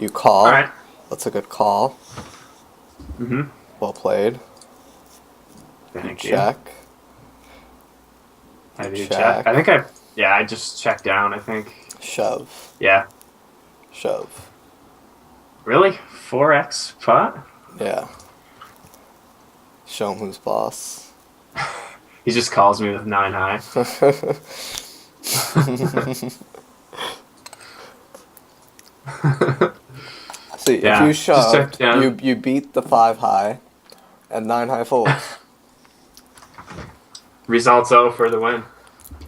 You call. All right. That's a good call. Mm-hmm. Well played. You Thank you. check. I You do check. I check. think yeah, I just checked down, I think. Shove. Yeah. Shove. Really? 4x pot? Yeah. Show him who's boss. He just calls me with 9 high. See, if you Yeah, just checked shoved, down. you beat the 5 high, and 9 high folds. Results O for the win.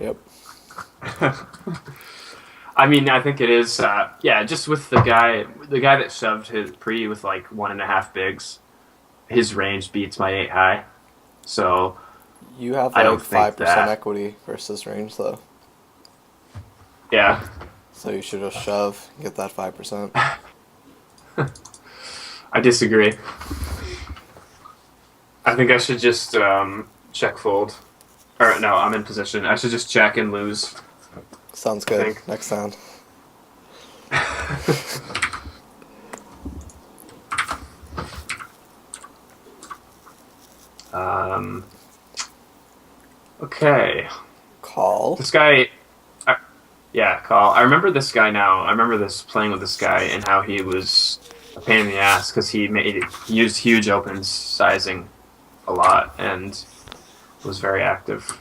Yep. I mean, I think it is. Yeah, just with the guy that shoved his pre with like 1.5 bigs, his range beats my 8 high. So You have I like don't think 5% that. equity versus range, though. Yeah, So you should just shove, get that 5%. I disagree. I think I should just check fold. Or no, I'm in position. I should just check and lose. Sounds I good. think. Next sound. um, okay. Call. This guy. Yeah, call. I remember this guy now. I remember this playing with this guy and how he was a pain in the ass because he used huge open sizing a lot and was very active.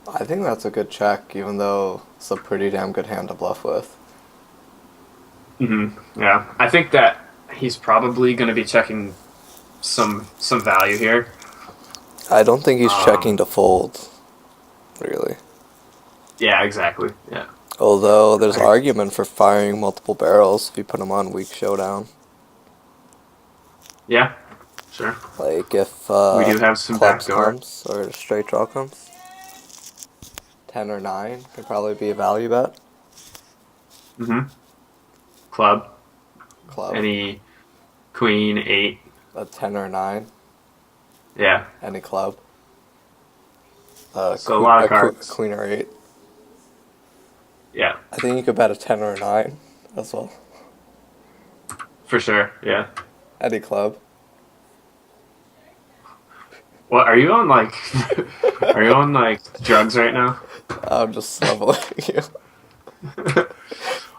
I think that's a good check, even though it's a pretty damn good hand to bluff with. Yeah, I think that he's probably going to be checking some value here. I don't think he's checking Um, to fold, really. yeah, exactly. Yeah. Although there's I, argument for firing multiple barrels if you put them on weak showdown. yeah, sure. Like if We do have some clubs backdoor. comes or straight draw comes. 10 or 9 could probably be a value bet. Mm-hmm. Club. Club. Any queen, 8. A 10 or 9. Yeah. Any club. So a lot of cards. Queen or 8. Yeah, I think you could bet a 10 or a 9 as well. for sure. Yeah. Any club. What are you on like? Are you on like drugs right now? I'm just leveling you.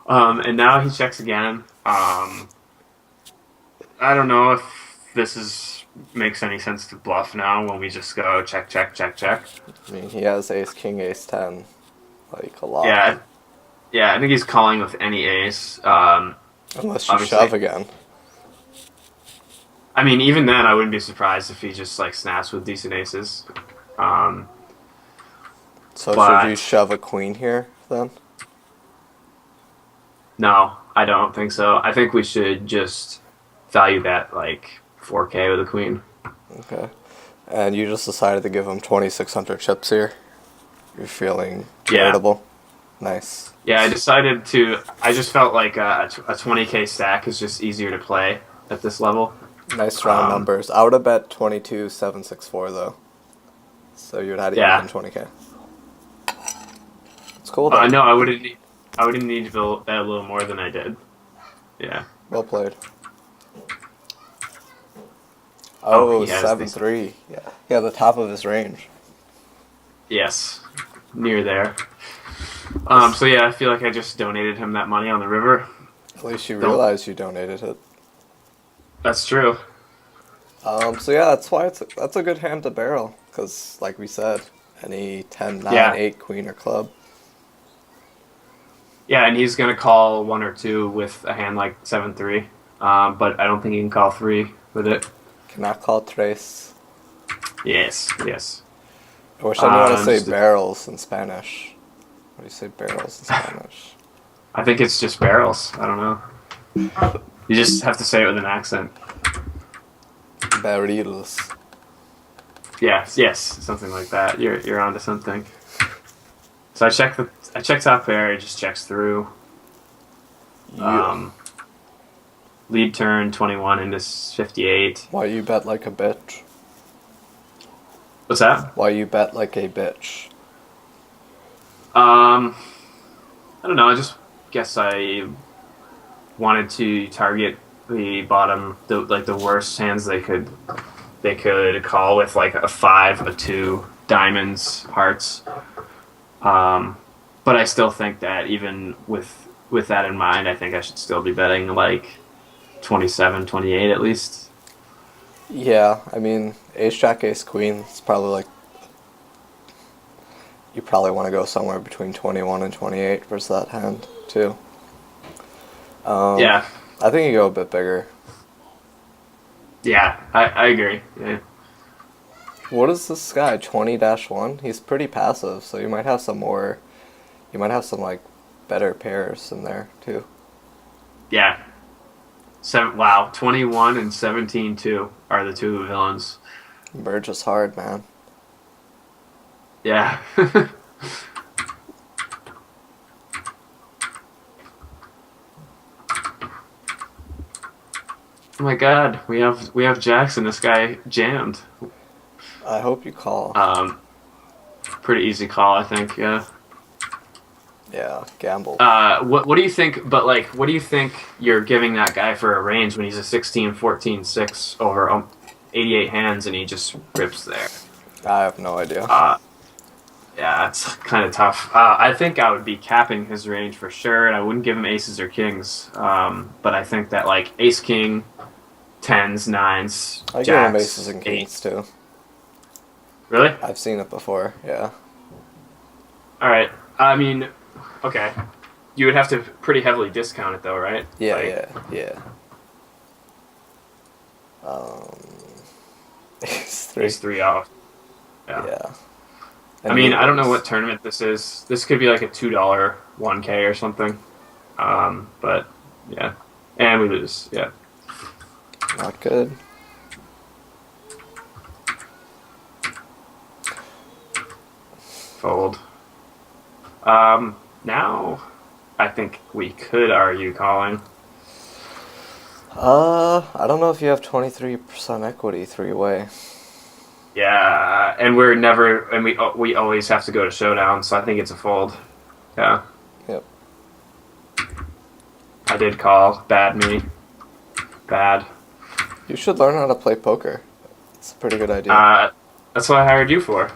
And now he checks again. I don't know if this is makes any sense to bluff now when we just go check, check, check, check. I mean, he has ace, king, ace, 10. Like, a lot. Yeah, yeah. I think he's calling with any ace. Unless you Obviously, shove again. I mean, even then, I wouldn't be surprised if he just like snaps with decent aces. Um, So should you but shove a queen here, then? no, I don't think so. I think we should just value bet like 4K with a queen. Okay. And you just decided to give him 2,600 chips here? You're feeling Yeah. charitable? Nice. Yeah, I decided to. I just felt like a 20K stack is just easier to play at this level. Nice round Um, numbers. I would have bet 22,764 though. So you would have had Yeah. even 20K. It's cool though. No, I wouldn't. I wouldn't need to bet a little more than I did. Yeah. Well played. Oh, Oh, he has 7-3. Yeah. Yeah, the top of his range. Yes. Near there. So yeah, I feel like I just donated him that money on the river. At least you Don't. realize you donated it. That's true. So yeah, that's why that's a good hand to barrel. Because, like we said, any 10, 9, Yeah. 8, queen, or club. Yeah, and he's gonna call 1 or 2 with a hand like 7-3. But I don't think he can call 3 with it. Cannot call tres. Yes. Yes. I wish I knew how to say Just barrels in Spanish. How do you say barrels in Spanish? I think it's just barrels. I don't know. You just have to say it with an accent. Barriles. Yes, something like that. You're onto something. So I check top pair. It just checks through. Yeah. Lead turn 21 into 58. Why you bet like a bitch? What's that? Why you bet like a bitch? I don't know. I just guess I wanted to target the bottom, the worst hands they could call with like a five, a two, diamonds, hearts. Um, but I still think that even with that in mind, I think I should still be betting like 27, 28 at least. Yeah, I mean, ace jack ace queen. It's probably like you probably want to go somewhere between 21 and 28 versus that hand too. Yeah, I think you go a bit bigger. yeah, I agree. Yeah. What is this guy? 20-1? He's pretty passive, so you might have some more. You might have some like better pairs in there too. Yeah. Wow, 21 and 17 too are the two villains. Merge is hard, man. Yeah. Oh my god, we have Jackson. This guy jammed. I hope you call. Pretty easy call, I think. Yeah. Yeah, gamble. What do you think? But like, what do you think you're giving that guy for a range when he's a 16, 14, 6 over 88 hands and he just rips there? I have no idea. Yeah, it's kind of tough. I think I would be capping his range for sure, and I wouldn't give him aces or kings. But I think that like ace king, tens, nines, I give jacks, him aces and kings eights. too. Really? I've seen it before. Yeah. All right. I mean, okay. You would have to pretty heavily discount it though, right? Yeah, Like, yeah. Ace three. ace three off. Yeah. Yeah. I mean, I don't know what tournament this is. This could be like a $2 1K or something. But yeah, and we lose. Yeah. Not good. Fold. Now I think we could argue calling. I don't know if you have 23% equity three-way. Yeah, and we're never, and we always have to go to showdown, so I think it's a fold. Yeah, Yep. I did call. Bad me. Bad. You should learn how to play poker. It's a pretty good idea. That's what I hired you for.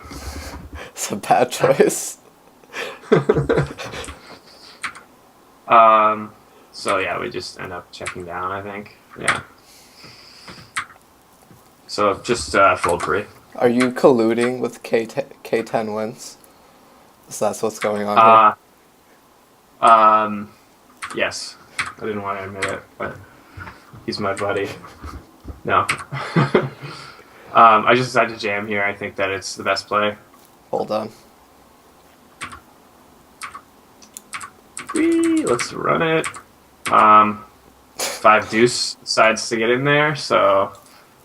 It's a bad choice. So yeah, we just end up checking down, I think. Yeah. So just fold free. Are you colluding with K10 wins? So that's what's going on here. Yes. I didn't want to admit it, but he's my buddy. No. I just decided to jam here. I think that it's the best play. Hold on. Whee, let's run it. Five deuce decides to get in there, so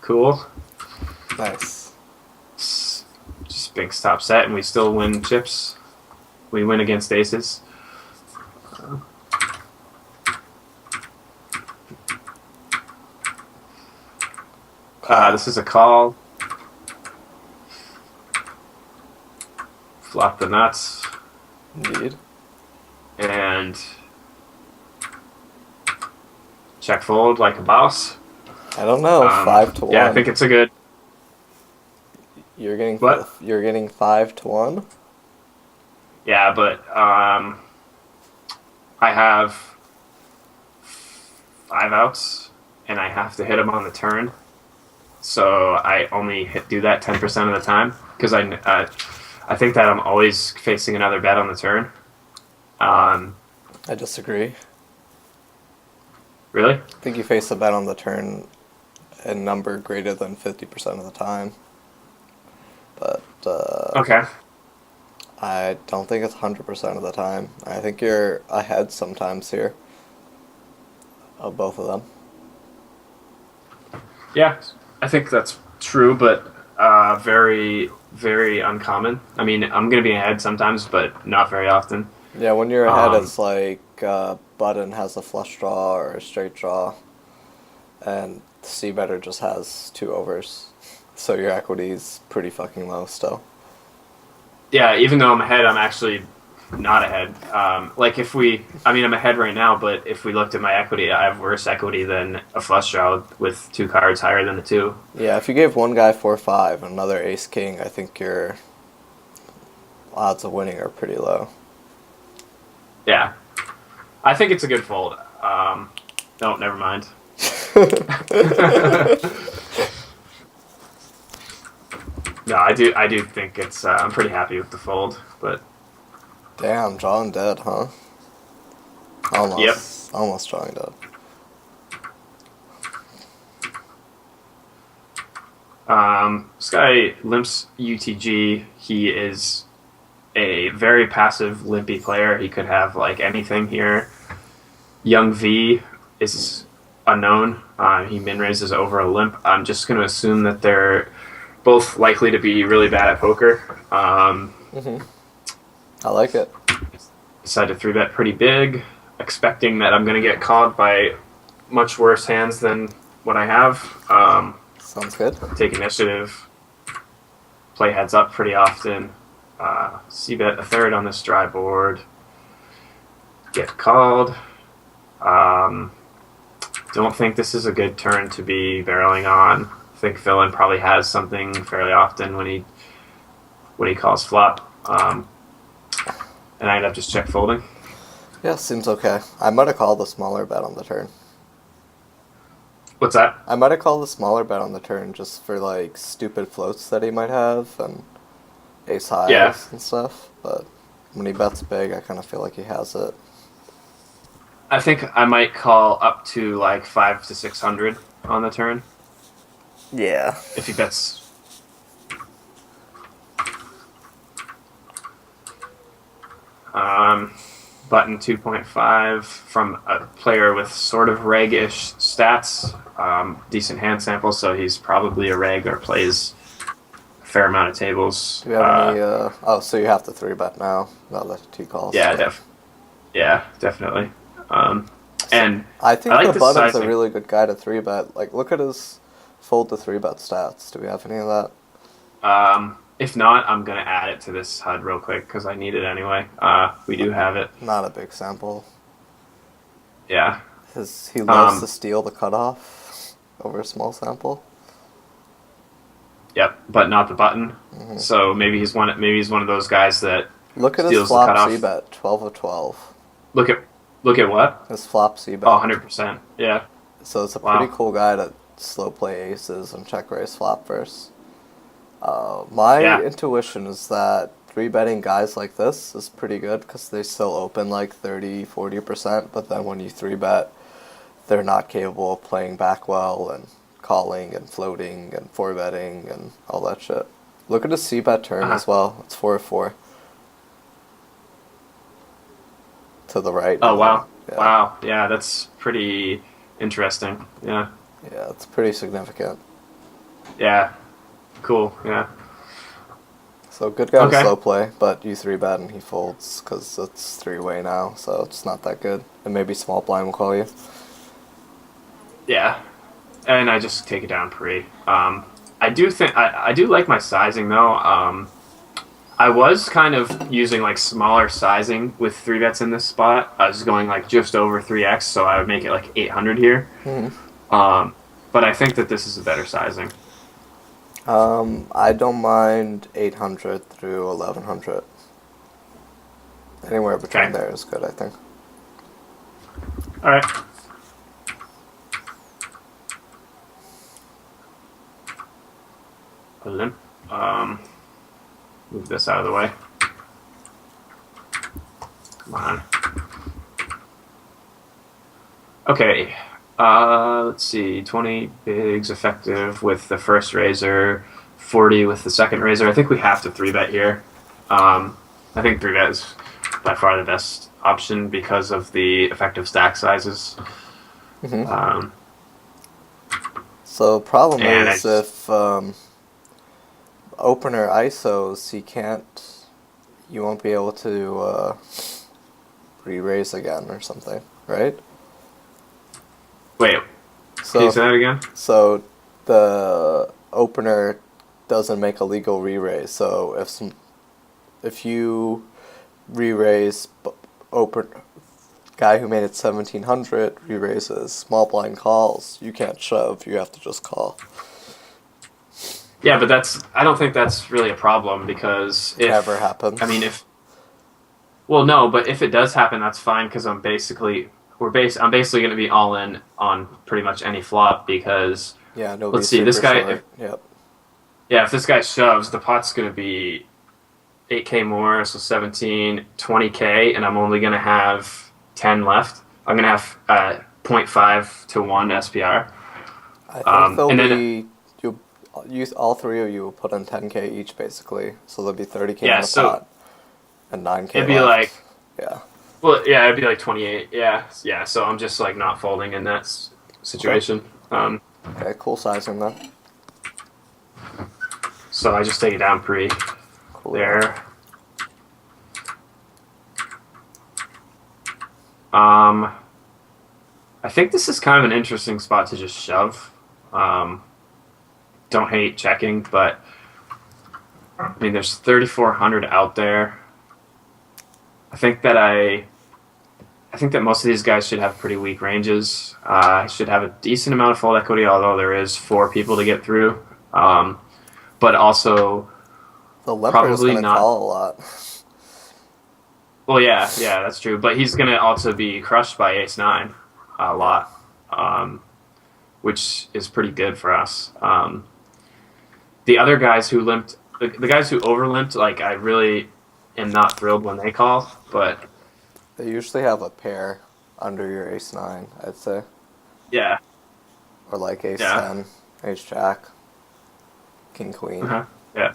cool. Nice. Just big stop set, and we still win chips. We win against aces. This is a call. Flop the nuts. Indeed. And check fold like a boss. I don't know. 5-1. Yeah, I think it's a good. You're getting What? You're getting 5-1. Yeah, but I have 5 outs, and I have to hit them on the turn. So I only do that 10% of the time because I think that I'm always facing another bet on the turn. I disagree. Really? I think you face a bet on the turn a number greater than 50% of the time. But Okay. I don't think it's 100% of the time. I think you're ahead sometimes here of both of them. Yeah, I think that's true, but very, very uncommon. I mean, I'm going to be ahead sometimes, but not very often. Yeah, when you're ahead, Um, it's like button has a flush draw or a straight draw, and C better just has 2 overs. So your equity's pretty fucking low still. Yeah, even though I'm ahead, I'm actually not ahead. Like if I mean, I'm ahead right now, but if we looked at my equity, I have worse equity than a flush draw with 2 cards higher than the two. Yeah, if you gave one guy 4-5 and another ace king, I think your odds of winning are pretty low. Yeah, I think it's a good fold. No, never mind. No, I do think it's. I'm pretty happy with the fold, but Damn, drawing dead, huh? yep. Almost drawing dead. This guy limps UTG. He is a very passive limpy player. He could have like anything here. Young V is unknown. He min raises over a limp. I'm just going to assume that they're both likely to be really bad at poker. I like it. Decided to 3-bet pretty big, expecting that I'm going to get called by much worse hands than what I have. Sounds good. Take initiative, play heads up pretty often. C-bet a third on this dry board. Get called. Don't think this is a good turn to be barreling on. I think villain probably has something fairly often when he calls flop. And I end up just check folding. Yeah, seems okay. I might have called the smaller bet on the turn. What's that? I might have called the smaller bet on the turn just for like stupid floats that he might have and ace highs and stuff. But when he bets big, I kind of feel like he has it. I think I might call up to like 500 to 600 on the turn. Yeah. If he bets. Button 2.5 from a player with sort of reg-ish stats. Decent hand sample, so he's probably a reg or plays a fair amount of tables. Do you have any, so you have to 3-bet now that he calls. Yeah, yeah, definitely. And I think I like the button's sizing. a really good guy to 3-bet. Like, look at his fold to 3-bet stats. Do we have any of that? If not, I'm going to add it to this HUD real quick because I need it anyway. We do have it. Not a big sample. Yeah. He loves to steal the cutoff over a small sample. Yep, but not the button. Mm-hmm. So maybe he's one of those guys that look at steals his flop the cutoff. C-bet, 12 of 12. Look at what? His flop C-bet. Oh, 100%. Yeah. So it's a pretty cool guy to slow play aces and check raise flop first. My intuition is that 3-betting guys like this is pretty good because they still open like 30-40%, but then when you 3-bet, they're not capable of playing back well and calling and floating and 4-betting and all that shit. Look at his C-bet turn as well. It's 4-4. To the right. Oh, wow. Yeah. Wow. Yeah, that's pretty interesting. Yeah. Yeah, it's pretty significant. Yeah. Cool, yeah. So good guy to slow play, but you 3-bet and he folds because it's 3-way now, so it's not that good. And maybe small blind will call you. Yeah, and I just take it down pre. I do think I do like my sizing though. I was kind of using like smaller sizing with 3-bets in this spot. I was going like just over 3x, so I would make it like 800 here. Mm-hmm. But I think that this is a better sizing. I don't mind 800 through 1100. Anywhere between there is good, I think. All right. Put it in. Move this out of the way. Come on. Okay. Let's see. 20 bigs effective with the first raiser, 40 with the second raiser. I think we have to 3-bet here. I think 3-bet is by far the best option because of the effective stack sizes. Mm-hmm. So problem is if opener ISOs, you won't be able to re-raise again or something, right? Wait, can you say that again? So the opener doesn't make a legal re-raise. So if you re-raise, open guy who made it 1700 re-raises, small blind calls. You can't shove. You have to just call. Yeah, but I don't think that's really a problem because if Never happens. I mean if well no, but if it does happen, that's fine because I'm basically going to be all in on pretty much any flop because Yeah, nobody's let's see super this guy short. Yep. if this guy shoves, the pot's going to be 8K more, so 17, 20K, and I'm only going to have 10 left. I'm going to have 0.5 to 1 SPR. I think and then all three of you will put in 10K each basically, so there'll be 30K Yeah, in the so pot and 9K it'd be left. like Yeah. well, yeah, it'd be like 28. Yeah, yeah. So I'm just like not folding in that situation. Okay, cool sizing then. So I just take it down pre Cool. there. I think this is kind of an interesting spot to just shove. Don't hate checking, but I mean, there's 3,400 out there. I think that most of these guys should have pretty weak ranges. Should have a decent amount of fold equity, although there is 4 people to get through. But also, The limper is probably going to not. call a lot. Well, yeah, that's true. But he's going to also be crushed by ace-9 a lot, which is pretty good for us. The other guys who limped, the guys who over-limped, like, I really am not thrilled when they call, but They usually have a pair under your ace-9, I'd say. yeah. Or like ace-10, ace-jack, king-queen. Uh-huh. Yeah.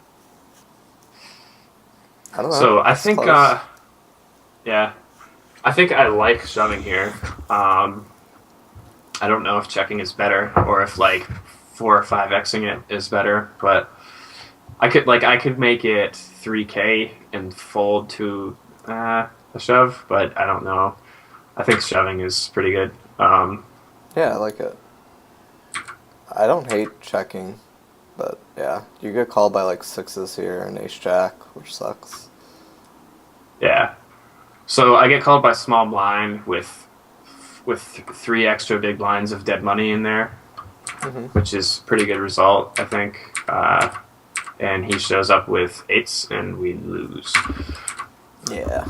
I don't know. So I It's think, close. yeah, I think I like shoving here. I don't know if checking is better or if like 4 or 5xing it is better, but I could make it 3K and fold to a shove, but I don't know. I think shoving is pretty good. Yeah, I like it. I don't hate checking, but yeah, you get called by like 6s here and ace-jack, which sucks. Yeah. So I get called by small blind with 3 extra big blinds of dead money in there, which is pretty good result, I think. And he shows up with 8s and we lose. Yeah.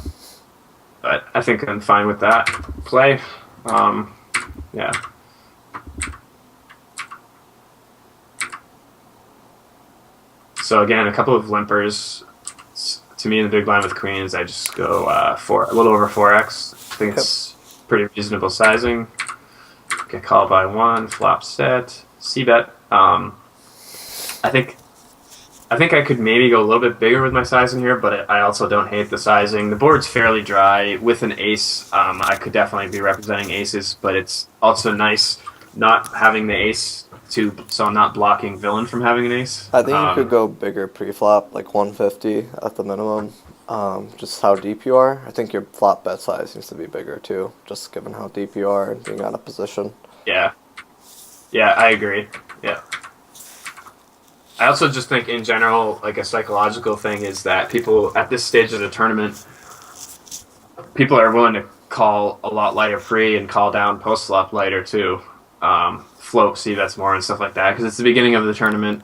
But I think I'm fine with that play. Yeah. So again, a couple of limpers. To me, in the big blind with queens, I just go a little over 4x. I think it's pretty reasonable sizing. Get called by 1, flop set, c-bet. I think I could maybe go a little bit bigger with my sizing here, but I also don't hate the sizing. The board's fairly dry. With an ace, I could definitely be representing aces, but it's also nice not having the ace so I'm not blocking villain from having an ace. I think you could go bigger pre-flop, like 150 at the minimum. Just how deep you are. I think your flop bet size needs to be bigger too, just given how deep you are and being out of position. Yeah. Yeah, I agree. Yeah. I also just think in general, like a psychological thing is that people at this stage of the tournament, people are willing to call a lot lighter pre and call down post flop lighter too. Float c-bets more and stuff like that because it's the beginning of the tournament.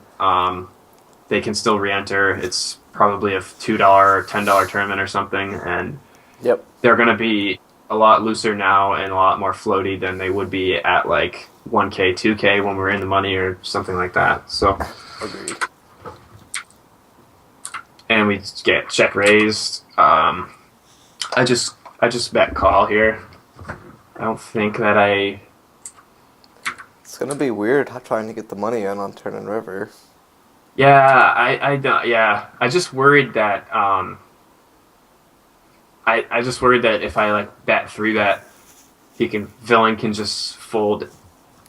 They can still re-enter. It's probably a $2 or $10 tournament or something, and Yep. they're going to be a lot looser now and a lot more floaty than they would be at like 1K, 2K when we're in the money or something like that. So, Agreed. and we get check raised. I just bet call here. I don't think that It's gonna be weird trying to get the money in on turn and river. Yeah, I don't. Yeah, I just worried that. I just worried that if I like bet 3-bet, villain can just fold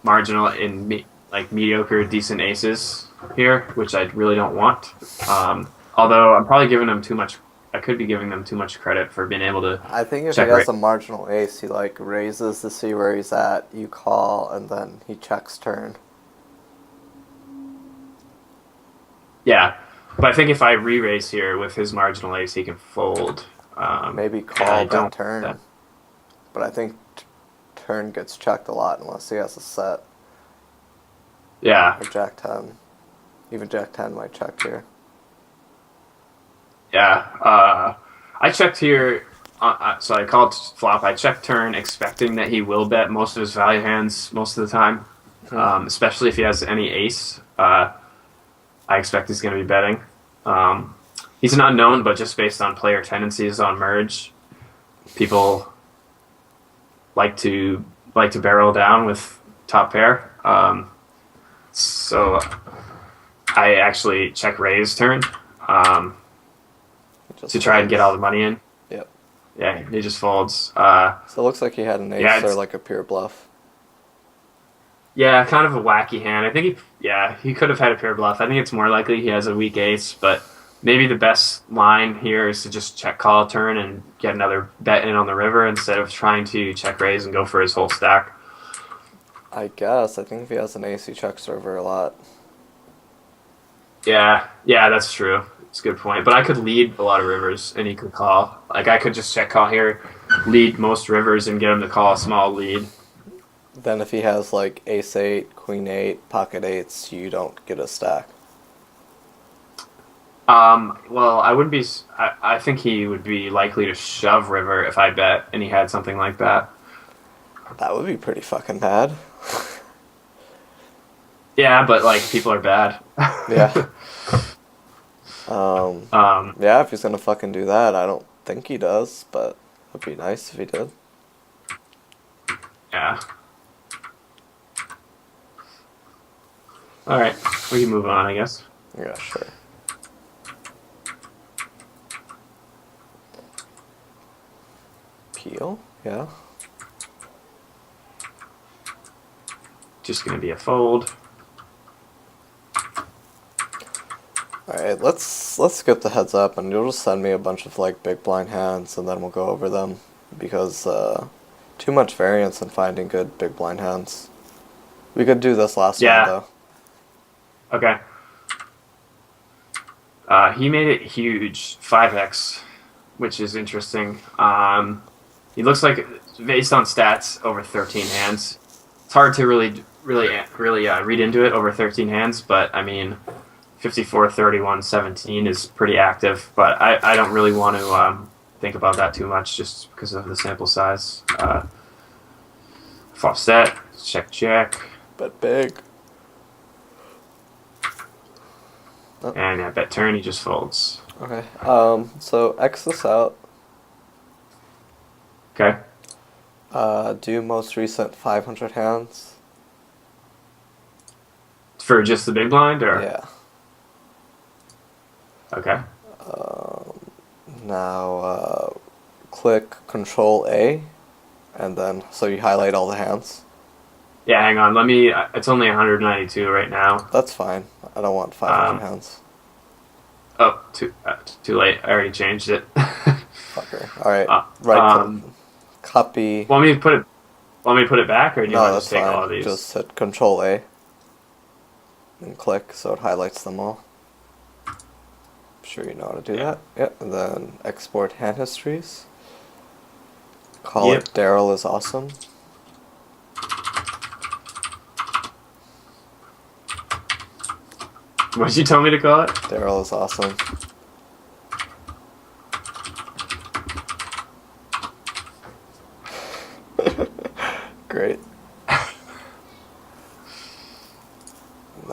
marginal in like mediocre decent aces here, which I really don't want. Although I'm probably giving them too much. I could be giving them too much credit for being able to. I think if check he has raise. a marginal ace, he like raises to see where he's at, you call, and then he checks turn. Yeah, but I think if I re-raise here with his marginal ace, he can fold. Maybe yeah, I call then don't. turn. But I think turn gets checked a lot unless he has a set. Yeah, Or Jack 10. Even Jack 10 might check here. yeah. I checked here. So I called flop. I checked turn, expecting that he will bet most of his value hands most of the time, especially if he has any ace. I expect he's going to be betting. He's an unknown, but just based on player tendencies on merge, people like to barrel down with top pair. So I actually check raise turn to try and get all the money in. Yep. Yeah, he just folds. So it looks like he had an ace Yeah, or like a pure bluff. Yeah, kind of a wacky hand. I think he could have had a pair bluff. I think it's more likely he has a weak ace, but maybe the best line here is to just check call a turn and get another bet in on the river instead of trying to check raise and go for his whole stack. I guess. I think if he has an ace, he checks river a lot. Yeah, that's true. It's a good point. But I could lead a lot of rivers and he could call. Like I could just check call here, lead most rivers and get him to call a small lead. Then if he has like ace 8, queen 8, pocket 8s, you don't get a stack. Well, I wouldn't be. I think he would be likely to shove river if I bet and he had something like that. That would be pretty fucking bad. Yeah, but like people are bad. Yeah. Yeah, if he's gonna fucking do that, I don't think he does, but it'd be nice if he did. Yeah. All right, we can move on, I guess. Yeah, sure. Peel? Yeah. Just gonna be a fold. Alright, let's skip the heads up and you'll just send me a bunch of like big blind hands and then we'll go over them because too much variance in finding good big blind hands. We could do this last time though. Okay. He made it huge, 5x, which is interesting. He looks like, based on stats, over 13 hands. It's hard to really read into it over 13 hands, but I mean, 54, 31, 17 is pretty active, but I don't really want to think about that too much just because of the sample size. Flop set, check. Bet big. Oh. And at bet turn, he just folds. Okay. So X this out. Okay. Do most recent 500 hands. For just the big blind, or? Yeah. Okay. Now, click Control A, and then so you highlight all the hands. Yeah, hang on. Let me. It's only 192 right now. That's fine. I don't want 500 hands. Oh, too late. I already changed it. Fucker. All right. Right. Copy. Want me to put it back, or do you want to that's just take fine. all of these? Just hit Control A and click so it highlights them all. I'm sure you know how to do that. Yep. And then export hand histories. Call it Daryl is awesome. What did you tell me to call it? Daryl is awesome. Great. I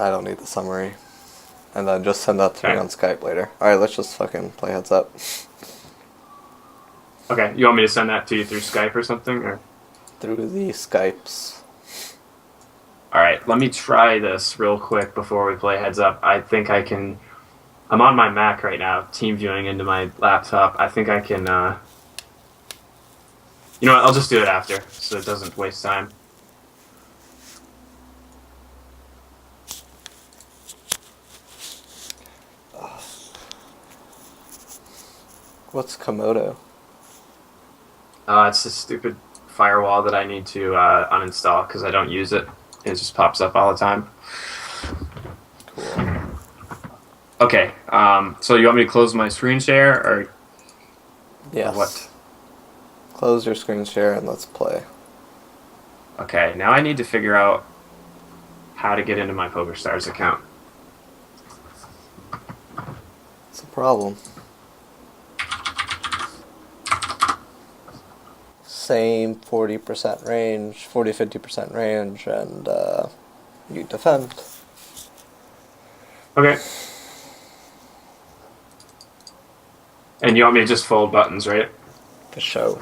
don't need the summary. And then just send that to me on Skype later. Alright, let's just fucking play heads up. Okay, you want me to send that to you through Skype or something? Or? Through the Skypes. Alright, let me try this real quick before we play heads up. I think I can... I'm on my Mac right now, team viewing into my laptop. I think I can... You know what, I'll just do it after, so it doesn't waste time. What's Komodo? It's this stupid firewall that I need to uninstall because I don't use it. It just pops up all the time. Cool. Okay, so you want me to close my screen share, or? Or Yes. what? Close your screen share and let's play. Okay, now I need to figure out how to get into my PokerStars account. It's a problem. Same 40% range, 40-50% range, and you defend. Okay. And you want me to just fold buttons, right? For show.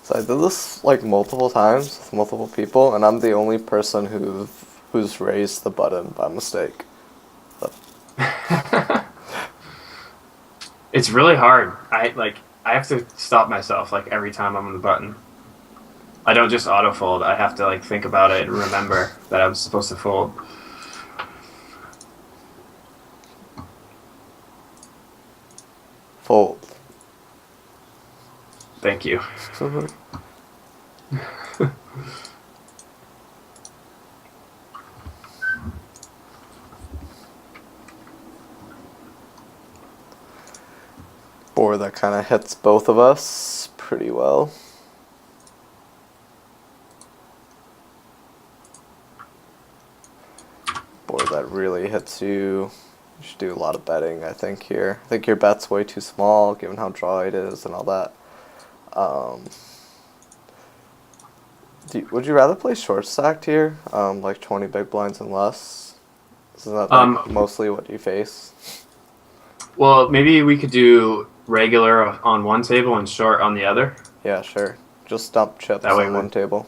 So I did this like multiple times with multiple people, and I'm the only person who's raised the button by mistake. But It's really hard. I have to stop myself like every time I'm on the button. I don't just auto fold. I have to like think about it and remember that I'm supposed to fold. fold. Thank you. Board that kind of hits both of us pretty well. Board that really hits you. You should do a lot of betting, I think, here. I think your bet's way too small, given how dry it is and all that. Would you rather play short stacked here? Like 20 big blinds and less? Isn't that like Um, mostly what you face? well, maybe we could do regular on one table and short on the other. Yeah, sure. Just dump That chips way on we. one table.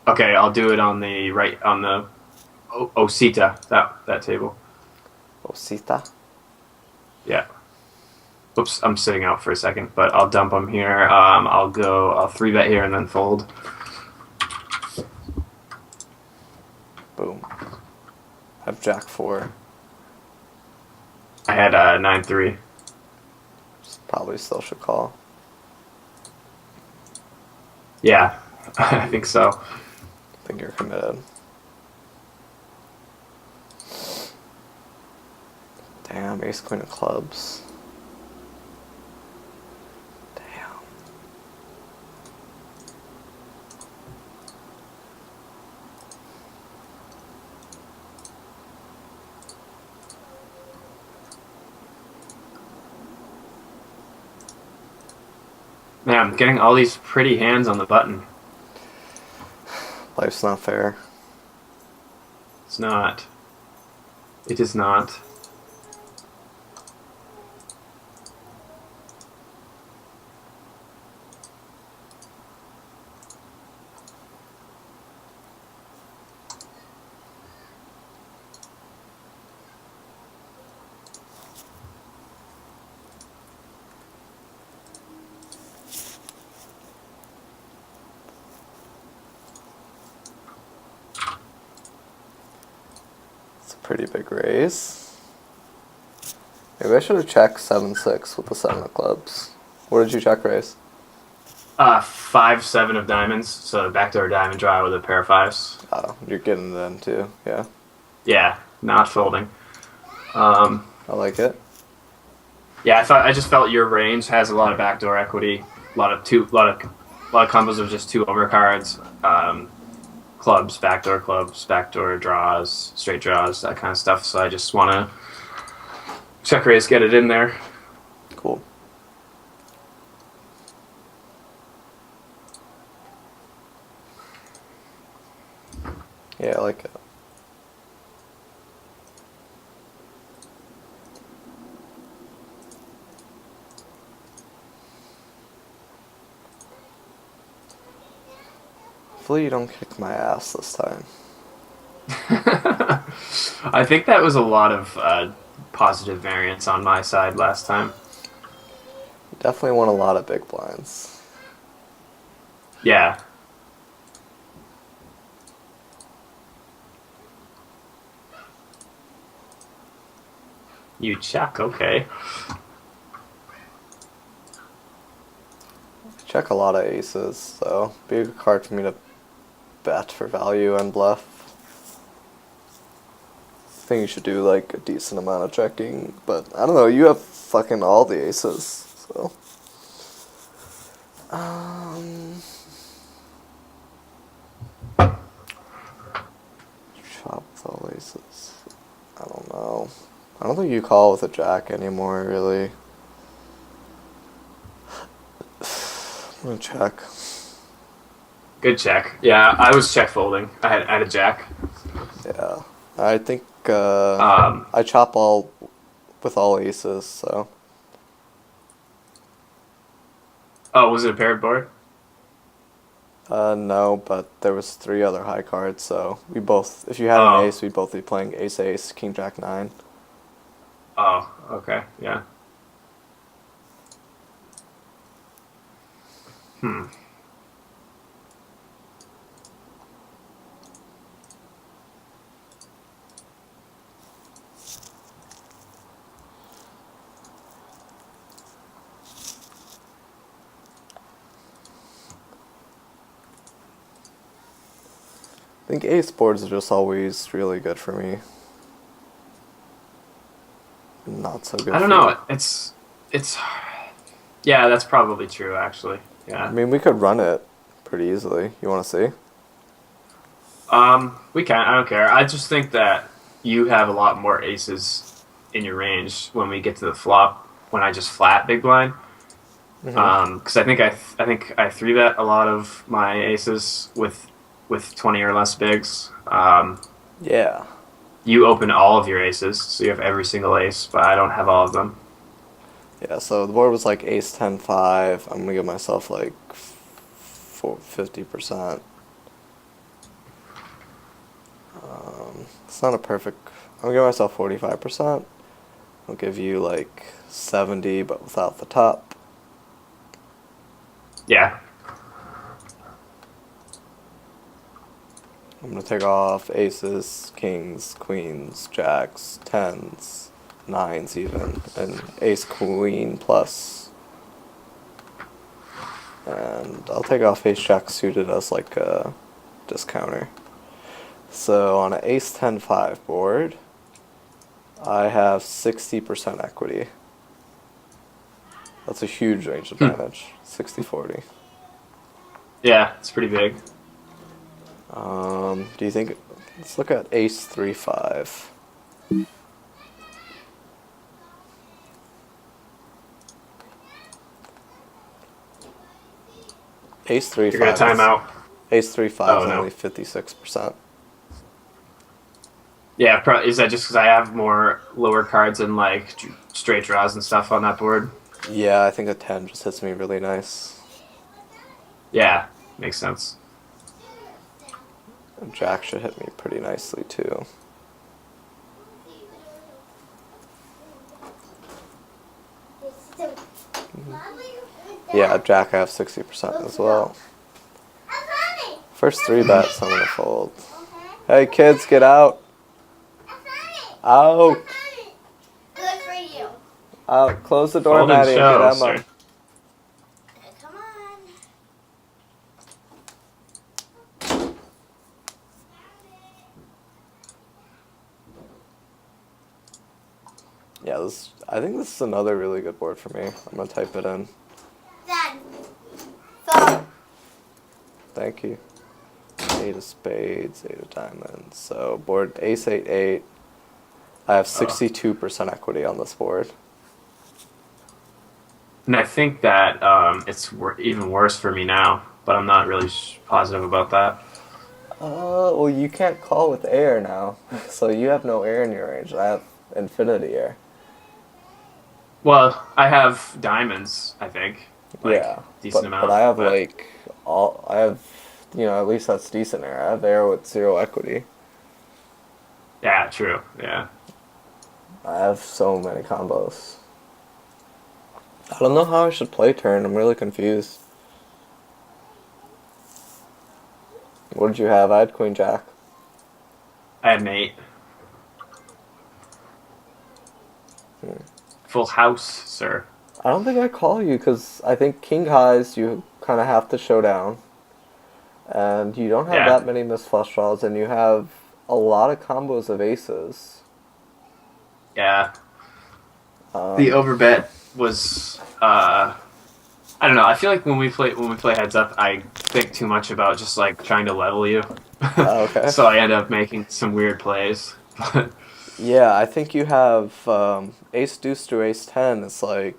Okay, I'll do it on the right on the Osita that table. Osita? Yeah. Oops, I'm sitting out for a second, but I'll dump them here. I'll three bet here and then fold. Boom. Have Jack 4. I had 9-3. Probably still should call. Yeah, I think so. I think you're committed. Damn, ace queen of clubs. Damn. Man, I'm getting all these pretty hands on the button. Life's not fair. It's not. It is not. It's a pretty big raise. Maybe I should have checked 7-6 with the 7 of clubs. What did you check raise? 5-7 of diamonds, so backdoor diamond draw with a pair of fives. Oh, you're getting it in too. Yeah. Yeah, not folding. I like it. Yeah, I just felt your range has a lot of backdoor equity, a lot of combos of just two overcards, clubs, backdoor draws, straight draws, that kind of stuff. So I just want to check raise, get it in there. Cool. Yeah, I like it. Hopefully you don't kick my ass this time. I think that was a lot of positive variance on my side last time. You definitely won a lot of big blinds. Yeah. You check, okay. check a lot of aces, so be a good card for me to bet for value and bluff. I think you should do like a decent amount of checking, but I don't know, you have fucking all the aces, so. Chop with all aces. I don't know. I don't think you call with a jack anymore, really. I'm gonna check. Good check. Yeah, I was check folding. I had a jack. Yeah. I think Um, I chop all with all aces, so. oh, was it a paired board? No, but there was 3 other high cards, so we both, if you had an Oh, ace, we'd both be playing ace ace, king jack 9. oh, okay, yeah. Hmm. I think ace boards are just always really good for me. Not so good I don't for know. you. It's yeah, that's probably true actually. I Yeah. mean, we could run it pretty easily. You want to see? We can. I don't care. I just think that you have a lot more aces in your range when we get to the flop. When I just flat big blind, Hmm. because I think I three bet a lot of my aces with 20 or less bigs. Yeah. You open all of your aces, so you have every single ace, but I don't have all of them. Yeah, so the board was like ace 10 5. I'm gonna give myself like 50%. It's not a perfect. I'm gonna give myself 45%. I'll give you like 70, but without the top. Yeah, I'm gonna take off aces, kings, queens, jacks, tens, nines even, and ace queen plus. And I'll take off ace jack suited as like a discounter. So on an ace 10 5 board, I have 60% equity. That's a huge range advantage. 60-40. yeah, it's pretty big. Do you think? Let's look at ace 3 5. Ace 3 You're gonna 5 time is out. ace 3 5 Oh is no. only 56%. Yeah, is that just because I have more lower cards and like straight draws and stuff on that board? Yeah, I think a 10 just hits me really nice. Yeah, makes sense. And jack should hit me pretty nicely too. Yeah, jack I have 60% as well. First 3 bets I'm gonna fold. Hey kids, get out! Out! Good for you. Out! Close the door, Fold and Maddie, and get show, Emma. sir. Come on. Yeah, I think this is another really good board for me. I'm gonna type it in. Dad. Phone. Thank you. 8 of spades, 8 of diamonds. So board ace 8 8. I have 62% equity on this board. And I think that it's even worse for me now, but I'm not really positive about that. Well, you can't call with air now, so you have no air in your range. I have infinity air. Well, I have diamonds, I think. Like, Yeah, decent but amount. I have but like all I have, at least that's decent air. I have air with 0 equity. yeah, true. Yeah. I have so many combos. I don't know how I should play turn. I'm really confused. What did you have? I had queen jack. I had an 8. Full house, sir. I don't think I call you because I think king highs you kind of have to show down. And you don't have Yeah. that many missed flush draws, and you have a lot of combos of aces. Yeah. Um, The overbet was I don't know. I feel like when we play heads up, I think too much about just like trying to level you. okay. So I end up making some weird plays. Yeah, I think you have ace deuce to ace 10. It's like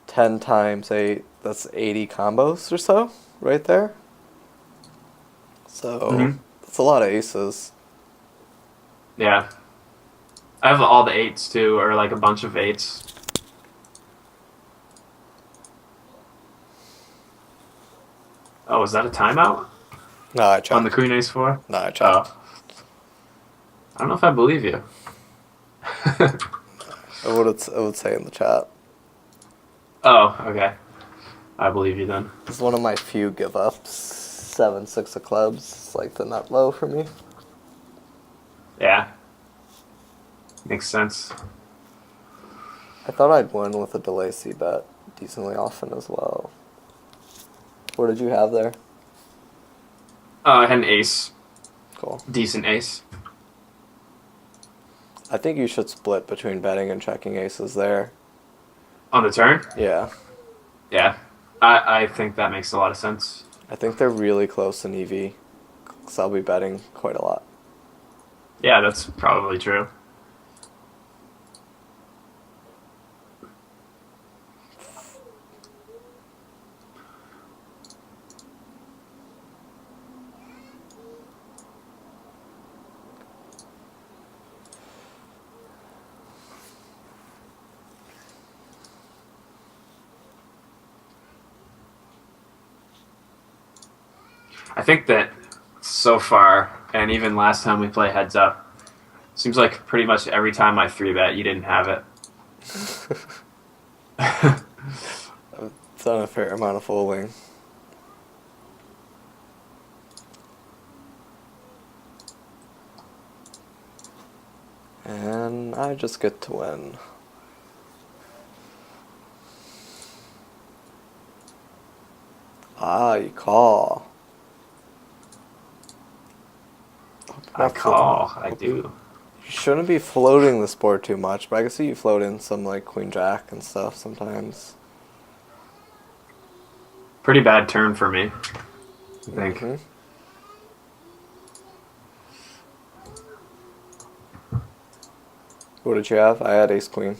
10 times 8. That's 80 combos or so right there. So Mhm. that's a lot of aces. Yeah. I have all the eights too, or like a bunch of eights. Oh, is that a timeout No, I on checked. the Queen Ace 4? No, I checked. Oh. I don't know if I believe you. It would say in the chat. Oh, okay. I believe you then. It's one of my few give ups. 7-6 of clubs. It's like the nut low for me. Yeah. Makes sense. I thought I'd win with a delay C bet decently often as well. What did you have there? I had an ace. Cool. Decent ace. I think you should split between betting and checking aces there. On the turn? Yeah. Yeah. I think that makes a lot of sense. I think they're really close in EV. Because I'll be betting quite a lot. Yeah, that's probably true. I think that so far, and even last time we play heads up, seems like pretty much every time I 3-bet, you didn't have it. I've done a fair amount of folding. And I just get to win. Ah, you call. I call. I do. You shouldn't be floating this board too much, but I can see you float in some like queen jack and stuff sometimes. Pretty bad turn for me, I think. Mhm. What did you have? I had ace queen.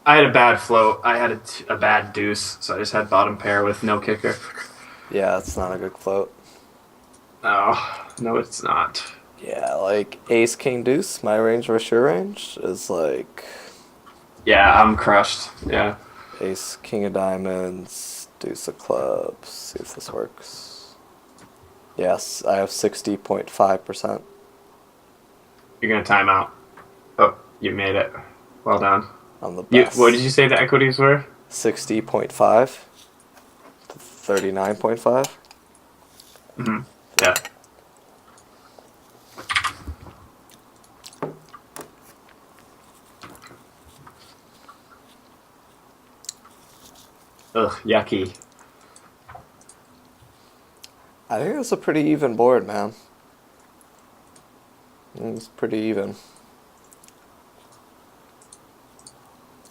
I had a bad float. I had a bad deuce, so I just had bottom pair with no kicker. Yeah, it's not a good float. Oh, no, it's not. Yeah, like ace king deuce, my range versus your range is like Yeah, I'm crushed. Yeah. ace king of diamonds, deuce of clubs. See if this works. Yes, I have 60.5%. You're going to time out. Oh, you made it. Well done. I'm the You, best. what did you say the equities were? 60.5 to 39.5. Mm-hmm. Yeah. Ugh, yucky. I think it's a pretty even board, man. It's pretty even.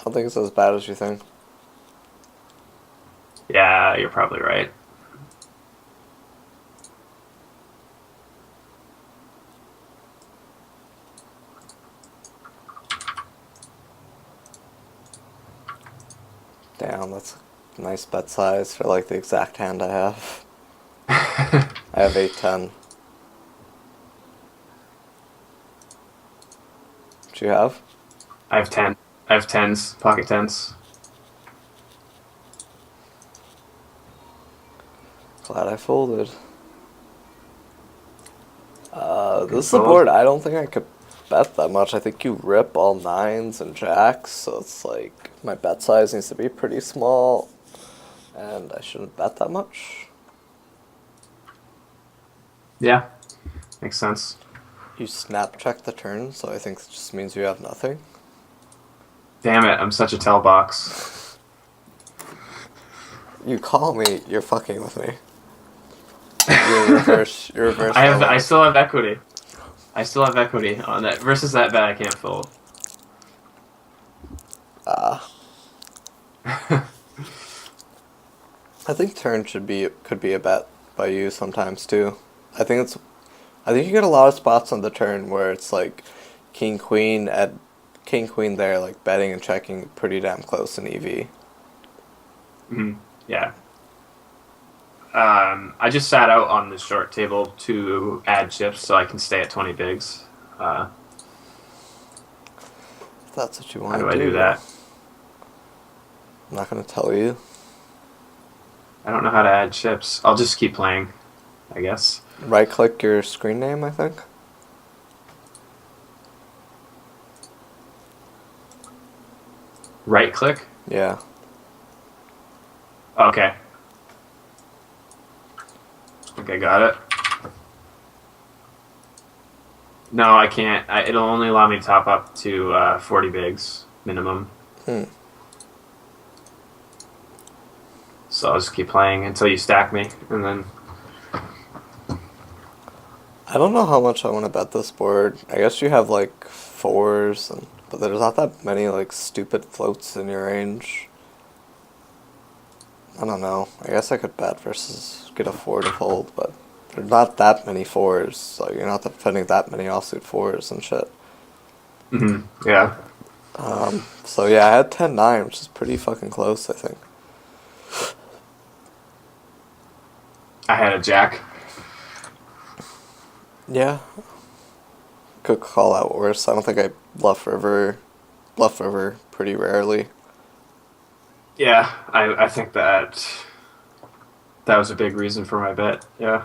I don't think it's as bad as you think. Yeah, you're probably right. Damn, that's a nice bet size for like the exact hand I have. I have 8-10. What you have? I have 10. I have tens, pocket tens. Glad I folded. This is a fold. board I don't think I could bet that much. I think you rip all nines and jacks, so it's like my bet size needs to be pretty small, and I shouldn't bet that much. Yeah, makes sense. You snap check the turn, so I think it just means you have nothing. Damn it, I'm such a tell box. You call me, you're fucking with me. You're reverse. You're reverse. I still have equity. I still have equity on that. Versus that bet, I can't fold. I think turn could be a bet by you sometimes too. I think it's. I think you get a lot of spots on the turn where it's like king queen at king queen there, like betting and checking pretty damn close in EV. Yeah. I just sat out on the short table to add chips so I can stay at 20 bigs. If that's what you want How to do I do that? I'm not gonna tell you. I don't know how to add chips. I'll just keep playing, I guess. Right click your screen name, I think. Right click? Yeah. Okay. Okay, got it. No, I can't. It'll only allow me to top up to 40 bigs minimum. So I'll just keep playing until you stack me, and then... I don't know how much I want to bet this board. I guess you have like fours, but there's not that many like stupid floats in your range. I don't know. I guess I could bet versus get a four to fold, but there's not that many fours, so you're not defending that many offsuit fours and shit. Yeah. So yeah, I had 10-9, which is pretty fucking close, I think. I had a jack. Yeah. Could call out worse. I don't think I bluff river pretty rarely. Yeah, I think that was a big reason for my bet. Yeah.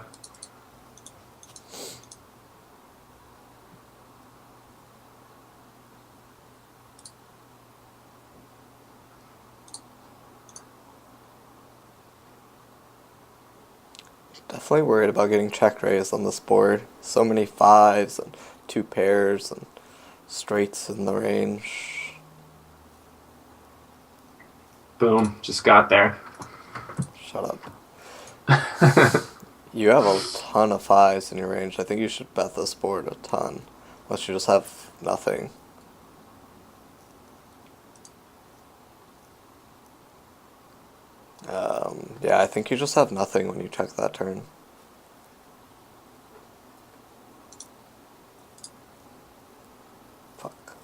Definitely worried about getting check raised on this board. So many fives and two pairs and straights in the range. Boom. Just got there. Shut up. You have a ton of fives in your range. I think you should bet this board a ton. Unless you just have nothing. Yeah, I think you just have nothing when you check that turn. Fuck.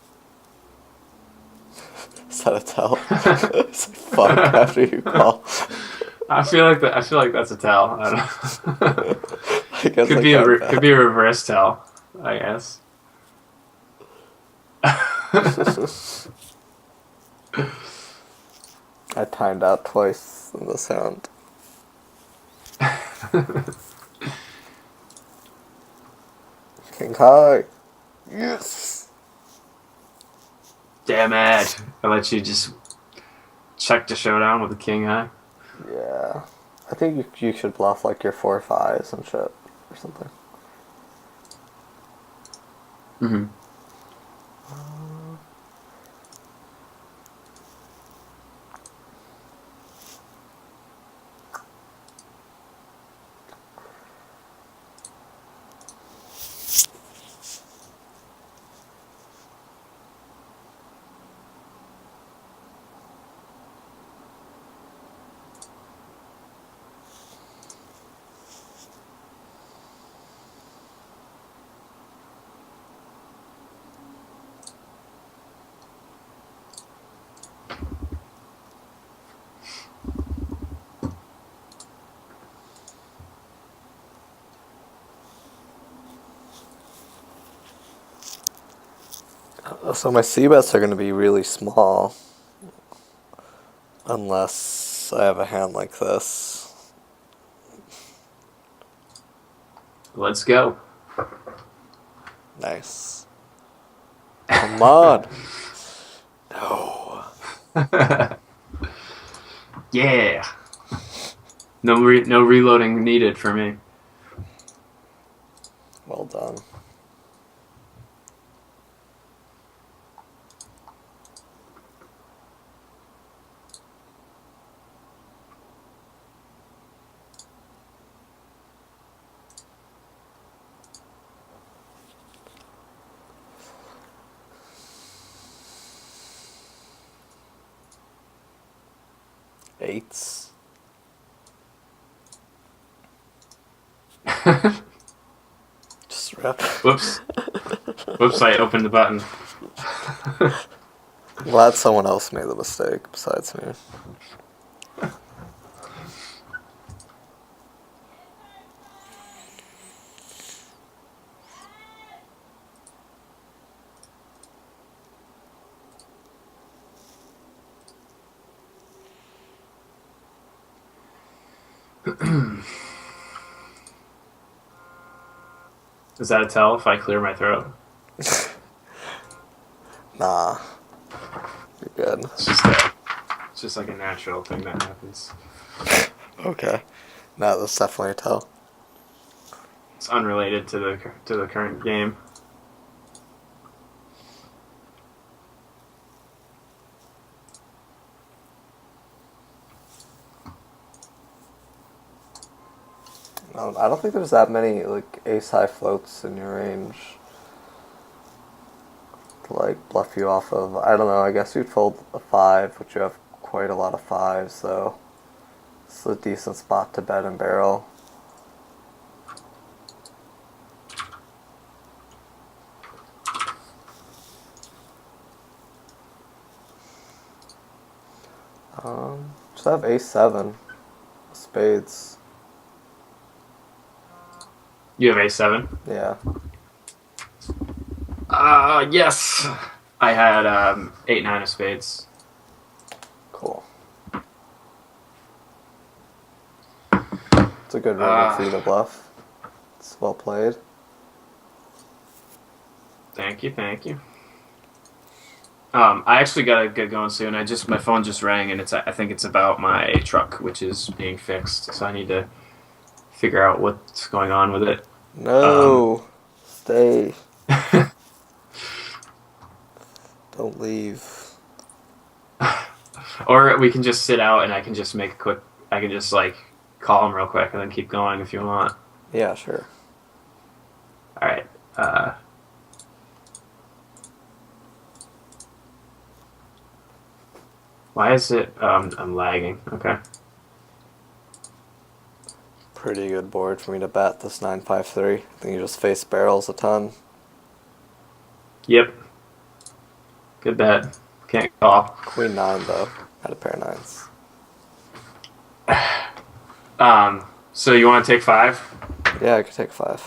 Is that a tell? It's like, fuck after you call. I feel like that's a tell. I don't know. I guess could be a reverse tell, I guess. I timed out twice in the sound. King high. Yes. Damn it! I let you just check the showdown with the king high. Yeah. I think you should bluff like your 4-5s and shit or something. Mm-hmm. So my C-bets are going to be really small. Unless I have a hand like this. Let's go. Nice. Come on. No. Yeah. No reloading needed for me. Well done. Eights. Just rip. Whoops. Whoops, I opened the button. Glad someone else made the mistake besides me. Is that a tell if I clear my throat? Nah. You're good. It's just like a natural thing that happens. Okay. No, that's definitely a tell. It's unrelated to the current game. I don't think there's that many like ace high floats in your range to like bluff you off of. I don't know. I guess you'd fold a 5, but you have quite a lot of 5s, so it's a decent spot to bet and barrel. Just have ace 7 spades. You have A7? Yeah. Yes. I had 8-9 of spades. Cool. It's a good river for you to bluff. It's well played. Thank you. I actually gotta get going soon. My phone just rang, and I think it's about my truck, which is being fixed. So I need to figure out what's going on with it. No, stay. Don't leave. Or we can just sit out, and I can just I can just like call him real quick, and then keep going if you want. Yeah, sure. All right. Why is it? I'm lagging. Okay. Pretty good board for me to bet this 9-5-3. I think you just face barrels a ton. Yep. Good bet. Can't call. Queen 9 though. Had a pair of 9s. So you want to take 5? Yeah, I could take 5.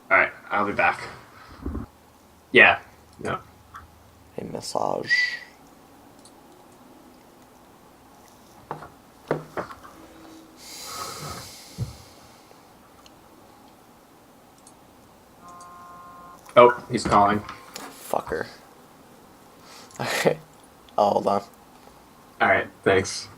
All right. I'll be back. Yeah. No. A massage. Oh, he's calling. Fucker. Okay. I'll hold on. All right. Thanks.